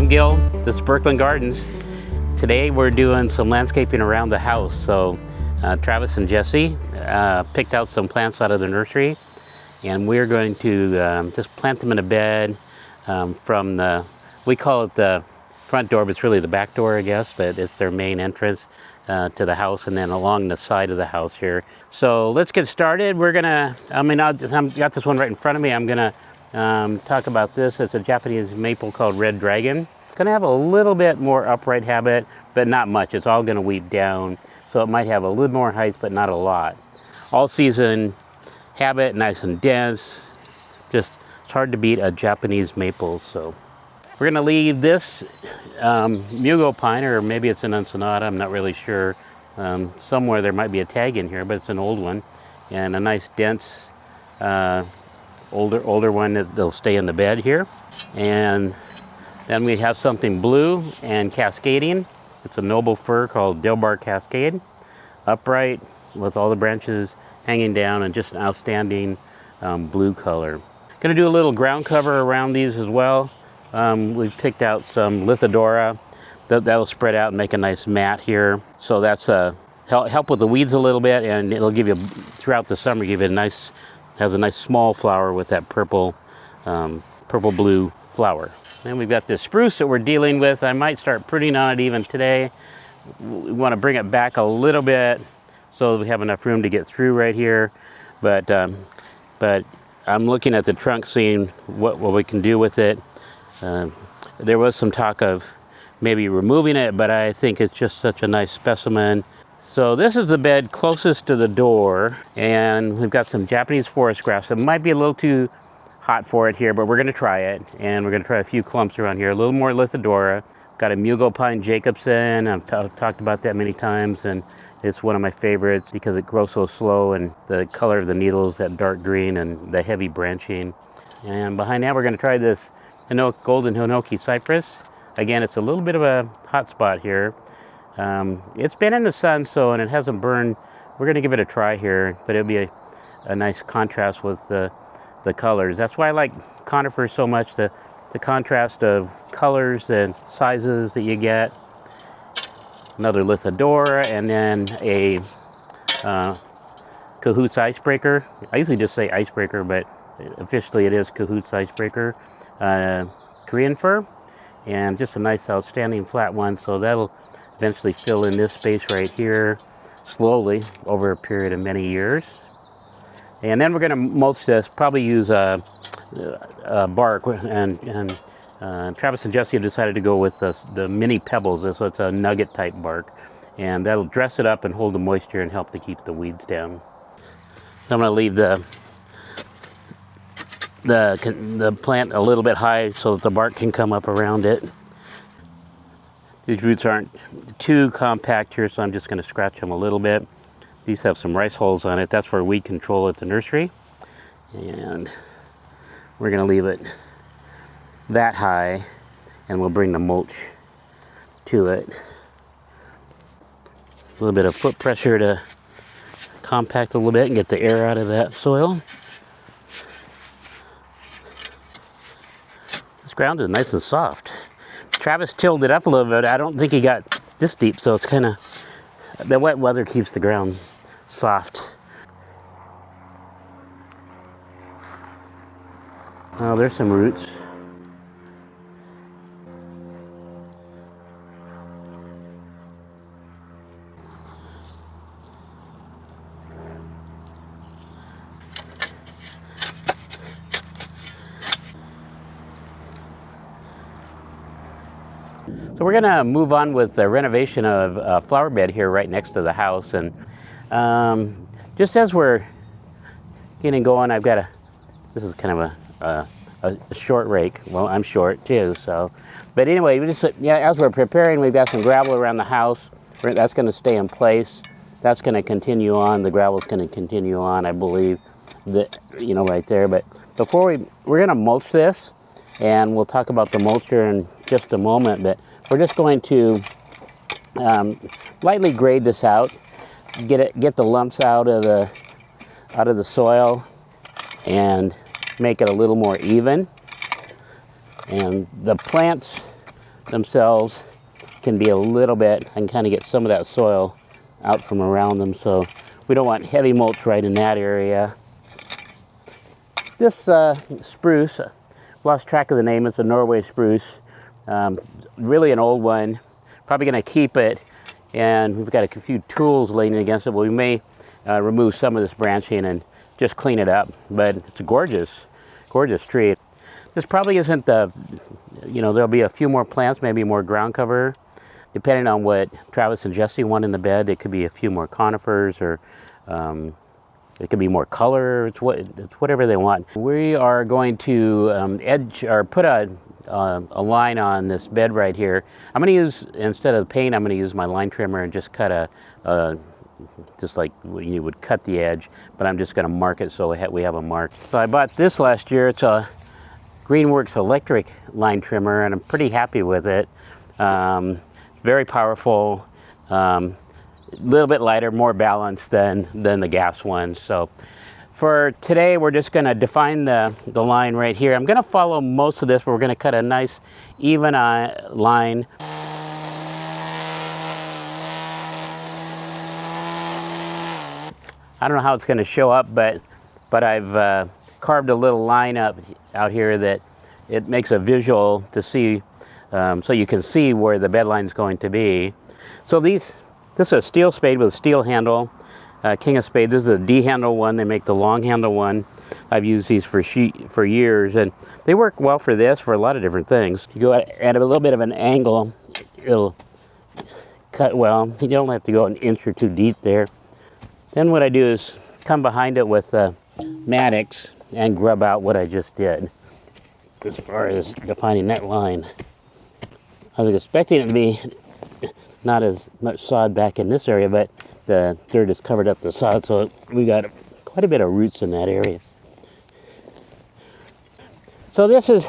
I'm Gil, this is Burkland Gardens. Today we're doing some landscaping around the house. So Travis and Jesse picked out some plants out of the nursery, and we're going to just plant them in a bed from the, we call it the front door, but it's really the back door, I guess, but it's their main entrance to the house, and then along the side of the house here. So let's get started. We're gonna, I've got this one right in front of me. I'm gonna talk about this. It's a Japanese maple called Red Dragon. It's gonna have a little bit more upright habit, but not much. It's all gonna weep down. So it might have a little more height, but not a lot. All season habit, nice and dense. Just, it's hard to beat a Japanese maple. So we're gonna leave this Mugo pine, or maybe it's an Ensenada, I'm not really sure. Somewhere there might be a tag in here, but it's an old one. And a nice dense, older one that'll stay in the bed here. And then we have something blue and cascading. It's a noble fir called Dilbar Cascade. Upright with all the branches hanging down and just an outstanding blue color. Gonna do a little ground cover around these as well. We've picked out some Lithidora. That'll spread out and make a nice mat here. So that's help with the weeds a little bit, and it'll give you, throughout the summer, give it a nice, has a nice small flower with that purple blue flower. And we've got this spruce that we're dealing with. I might start pruning on it even today. We want to bring it back a little bit so we have enough room to get through right here. But I'm looking at the trunk, seeing what we can do with it. There was some talk of maybe removing it, but I think it's just such a nice specimen. So this is the bed closest to the door, and we've got some Japanese forest grass. It might be a little too hot for it here, but we're gonna try it, and we're gonna try a few clumps around here. A little more Lithidora. Got a Mugo pine Jacobson. I've talked about that many times, and it's one of my favorites because it grows so slow, and the color of the needles, that dark green, and the heavy branching. And behind that, we're gonna try this golden Hinoki cypress. Again, it's a little bit of a hot spot here. It's been in the sun, and it hasn't burned. We're gonna give it a try here, but it'll be a nice contrast with the colors. That's why I like conifers so much, the contrast of colors and sizes that you get. Another Lithidora, and then a Cahoots icebreaker. I usually just say icebreaker, but officially it is Cahoots icebreaker. Korean fir, and just a nice outstanding flat one, so that'll eventually fill in this space right here slowly over a period of many years. And then we're going to mulch this, probably use bark, and Travis and Jesse have decided to go with the mini pebbles, so it's a nugget type bark, and that'll dress it up and hold the moisture and help to keep the weeds down. So I'm going to leave the plant a little bit high so that the bark can come up around it. These roots aren't too compact here, so I'm just going to scratch them a little bit. These have some rice holes on it. That's for weed control at the nursery. And we're going to leave it that high, and we'll bring the mulch to it. A little bit of foot pressure to compact a little bit and get the air out of that soil. This ground is nice and soft. Travis tilled it up a little bit. I don't think he got this deep, so it's kind of, the wet weather keeps the ground soft. Oh, there's some roots. So we're gonna move on with the renovation of a flower bed here right next to the house. And just as we're getting going, I've got this is kind of a short rake. Well, I'm short too, so. But anyway, as we're preparing, we've got some gravel around the house. That's gonna stay in place. That's gonna continue on. The gravel's gonna continue on, I believe, right there. But before we're gonna mulch this, and we'll talk about the mulcher in just a moment, but we're just going to lightly grade this out, get the lumps out of the soil, and make it a little more even. And the plants themselves can be a little bit, I can kind of get some of that soil out from around them, so we don't want heavy mulch right in that area. This spruce, lost track of the name, it's a Norway spruce, really an old one, probably going to keep it, and we've got a few tools leaning against it, but we may remove some of this branching and just clean it up, but it's a gorgeous tree. This probably isn't the, there'll be a few more plants, maybe more ground cover, depending on what Travis and Jesse want in the bed. It could be a few more conifers, or it could be more color. It's whatever they want. We are going to edge or put a line on this bed right here. I'm going to use, instead of paint, I'm going to use my line trimmer and just cut just like you would cut the edge, but I'm just going to mark it so we have a mark. So I bought this last year. It's a Greenworks electric line trimmer, and I'm pretty happy with it. Very powerful, a little bit lighter, more balanced than the gas ones. So for today, we're just going to define the line right here. I'm going to follow most of this, but we're going to cut a nice even line. I don't know how it's going to show up, but I've carved a little line out here that it makes a visual to see, so you can see where the bed line is going to be. So this is a steel spade with a steel handle, King of Spades. This is a D-handle one. They make the long handle one. I've used these for years, and they work well for this, for a lot of different things. You go at a little bit of an angle, it'll cut well. You don't have to go an inch or two deep there. Then what I do is come behind it with Maddox and grub out what I just did as far as defining that line. I was expecting it to be not as much sod back in this area, but the dirt has covered up the sod, so we got quite a bit of roots in that area. So this is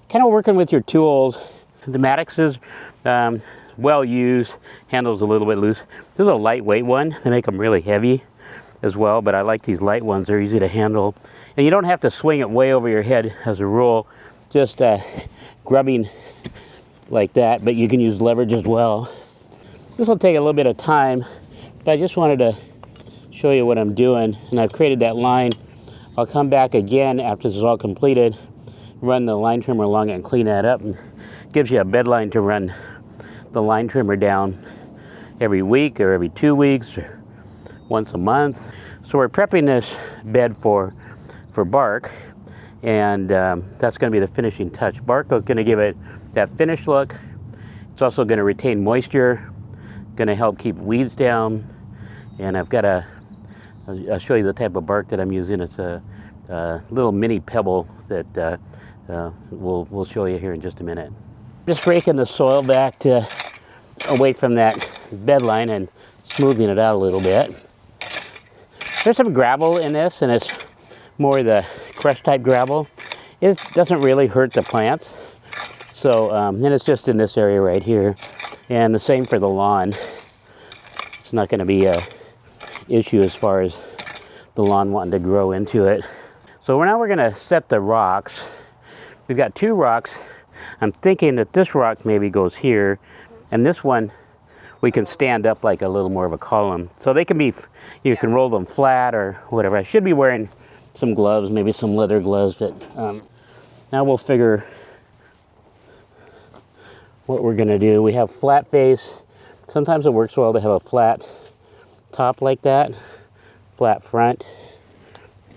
kind of working with your tools. The Maddox is well used, handles a little bit loose. This is a lightweight one. They make them really heavy as well, but I like these light ones. They're easy to handle, and you don't have to swing it way over your head as a rule, just grubbing like that, but you can use leverage as well. This will take a little bit of time, but I just wanted to show you what I'm doing, and I've created that line. I'll come back again after this is all completed, run the line trimmer along it and clean that up, and it gives you a bed line to run the line trimmer down every week or every 2 weeks or once a month. So we're prepping this bed for bark, and that's going to be the finishing touch. Bark is going to give it that finished look. It's also going to retain moisture, going to help keep weeds down, and I'll show you the type of bark that I'm using. It's a little mini pebble that we'll show you here in just a minute. Just raking the soil back away from that bed line and smoothing it out a little bit. There's some gravel in this, and it's more the crushed type gravel. It doesn't really hurt the plants. So, and it's just in this area right here. And the same for the lawn. It's not going to be an issue as far as the lawn wanting to grow into it. So now we're going to set the rocks. We've got 2 rocks. I'm thinking that this rock maybe goes here, and this one we can stand up like a little more of a column. So they can be, you can roll them flat or whatever. I should be wearing some gloves, maybe some leather gloves, but now we'll figure what we're gonna do. We have flat face. Sometimes it works well to have a flat top like that, flat front.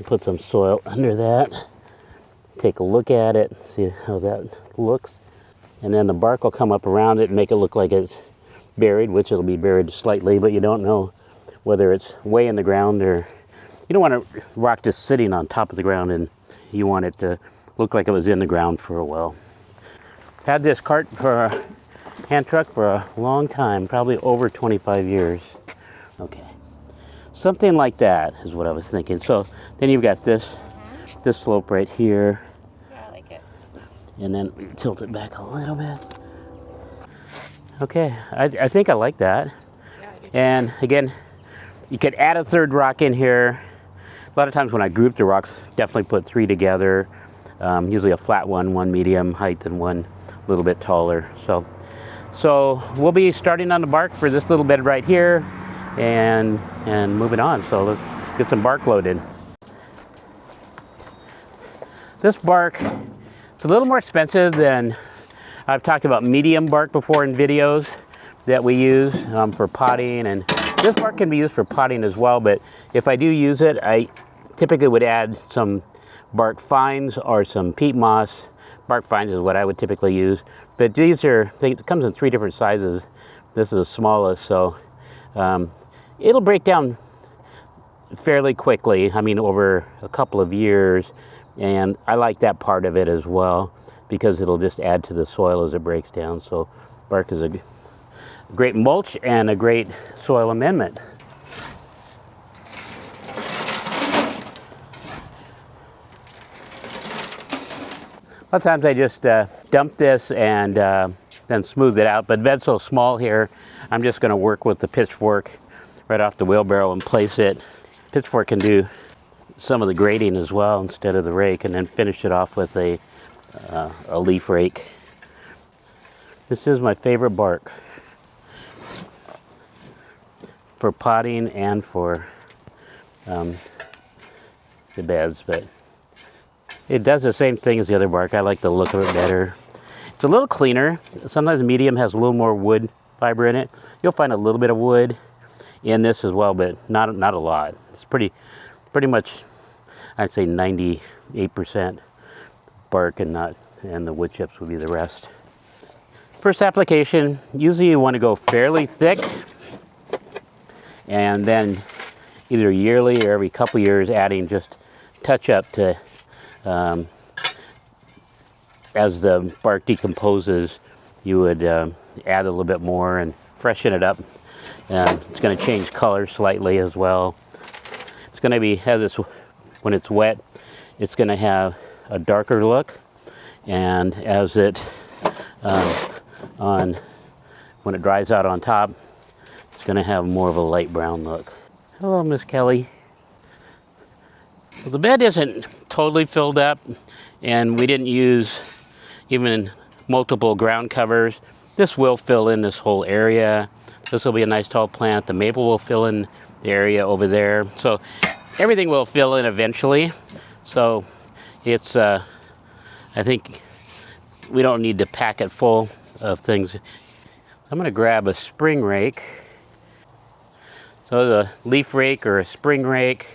Put some soil under that. Take a look at it, see how that looks. And then the bark will come up around it and make it look like it's buried, which it'll be buried slightly, but you don't know whether it's way in the ground, or you don't want a rock just sitting on top of the ground, and you want it to look like it was in the ground for a while. Had this cart for a hand truck for a long time, probably over 25 years. Okay, something like that is what I was thinking. So then you've got this slope right here. Yeah, I like it. And then tilt it back a little bit. Okay, I think I like that. Yeah, I do. And again, you could add a 3rd rock in here. A lot of times when I group the rocks, definitely put 3 together. Usually a flat one medium height, and one a little bit taller. So we'll be starting on the bark for this little bed right here, and moving on. So let's get some bark loaded. This bark, it's a little more expensive than, I've talked about medium bark before in videos that we use for potting, and this bark can be used for potting as well, but if I do use it, I typically would add some bark fines or some peat moss. Bark fines is what I would typically use, but these it comes in 3 different sizes. This is the smallest, so it'll break down fairly quickly, I mean over a couple of years, and I like that part of it as well because it'll just add to the soil as it breaks down. So bark is a great mulch and a great soil amendment. A lot of times I just dump this and then smooth it out, but the bed's so small here, I'm just going to work with the pitchfork right off the wheelbarrow and place it. Pitchfork can do some of the grading as well instead of the rake, and then finish it off with a leaf rake. This is my favorite bark for potting and for the beds, but it does the same thing as the other bark. I like the look of it better. It's a little cleaner. Sometimes medium has a little more wood fiber in it. You'll find a little bit of wood in this as well, but not a lot. It's pretty much, I'd say 98% bark, and the wood chips would be the rest. First application, usually you want to go fairly thick, and then either yearly or every couple years adding just touch up to as the bark decomposes, you would add a little bit more and freshen it up. It's going to change color slightly as well. It's going to be, when it's wet, it's going to have a darker look, and as it when it dries out on top, it's going to have more of a light brown look. Hello, Miss Kelly. Well, the bed isn't totally filled up, and we didn't use even multiple ground covers. This will fill in this whole area. This will be a nice tall plant. The maple will fill in the area over there. So everything will fill in eventually. So it's, I think we don't need to pack it full of things. I'm going to grab a spring rake. So the leaf rake or a spring rake.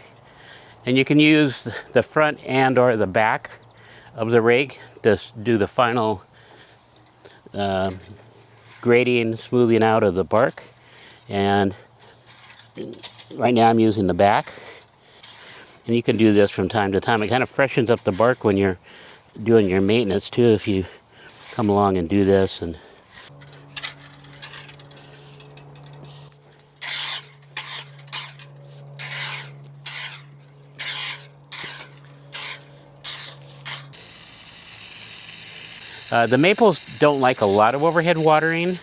And you can use the front and or the back of the rake to do the final grading, smoothing out of the bark. And right now I'm using the back. And you can do this from time to time. It kind of freshens up the bark when you're doing your maintenance too, if you come along and do this. And the maples don't like a lot of overhead watering.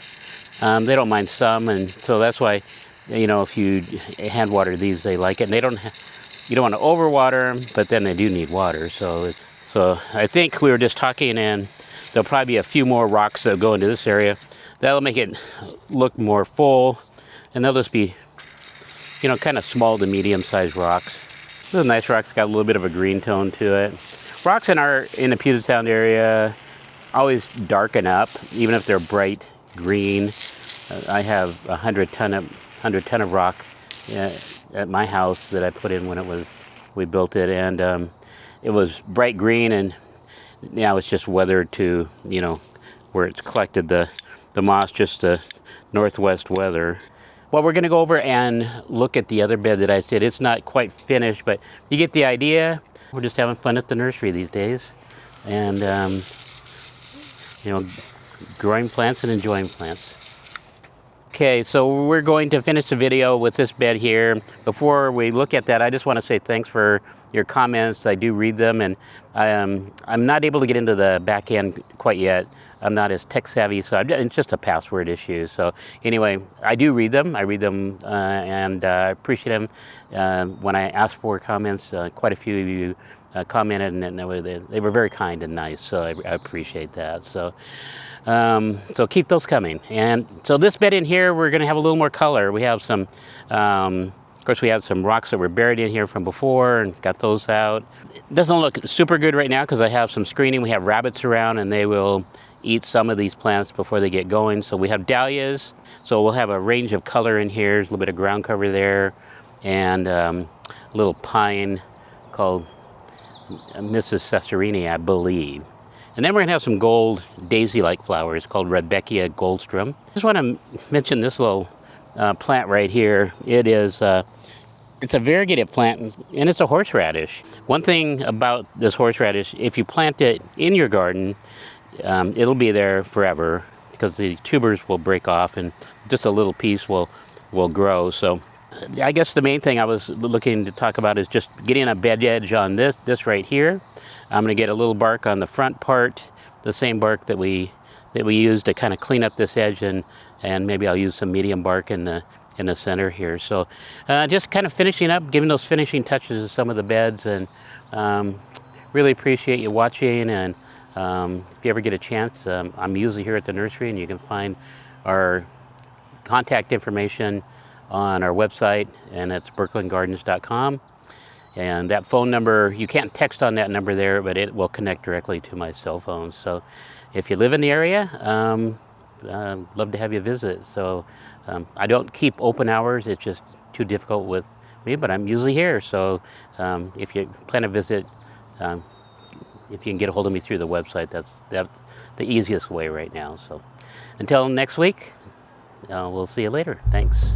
They don't mind some, and so that's why, you know, if you hand water these, they like it. And they don't, you don't want to overwater them, but then they do need water. So I think we were just talking, and there'll probably be a few more rocks that go into this area. That'll make it look more full, and they'll just be, you know, kind of small to medium-sized rocks. This is a nice rock. It's got a little bit of a green tone to it. Rocks in the Puget Sound area always darken up, even if they're bright green. I have 100 ton of rock at my house that I put in when we built it, and it was bright green, and now it's just weathered to, you know, where it's collected the moss, just the northwest weather. Well, we're going to go over and look at the other bed that I said. It's not quite finished, but you get the idea. We're just having fun at the nursery these days, and you know, growing plants and enjoying plants. Okay, so we're going to finish the video with this bed here. Before we look at that, I just want to say thanks for your comments. I do read them, and I'm not able to get into the back end quite yet. I'm not as tech savvy, so it's just a password issue. So anyway, I do read them. I read them and I appreciate them. When I asked for comments, quite a few of you commented, and they were very kind and nice, so I appreciate that. So So keep those coming. And so this bed in here, we're going to have a little more color. We have some, of course, we had some rocks that were buried in here from before and got those out. It doesn't look super good right now because I have some screening. We have rabbits around and they will eat some of these plants before they get going. So we have dahlias. So we'll have a range of color in here. There's a little bit of ground cover there and a little pine called Mrs. Cesarini, I believe. And then we're going to have some gold daisy-like flowers called Rudbeckia goldstrum. I just want to mention this little plant right here. It is, it's a variegated plant, and it's a horseradish. One thing about this horseradish, if you plant it in your garden, it'll be there forever because the tubers will break off and just a little piece will grow. So I guess the main thing I was looking to talk about is just getting a bed edge on this right here. I'm going to get a little bark on the front part, the same bark that we used to kind of clean up this edge, and maybe I'll use some medium bark in the center here. So just kind of finishing up, giving those finishing touches to some of the beds, and really appreciate you watching. And if you ever get a chance, I'm usually here at the nursery, and you can find our contact information on our website, and it's burklandgardens.com. And that phone number, you can't text on that number there, but it will connect directly to my cell phone. So if you live in the area, love to have you visit. So I don't keep open hours. It's just too difficult with me, but I'm usually here. So if you plan to visit, if you can get a hold of me through the website, that's the easiest way right now. So until next week, we'll see you later. Thanks.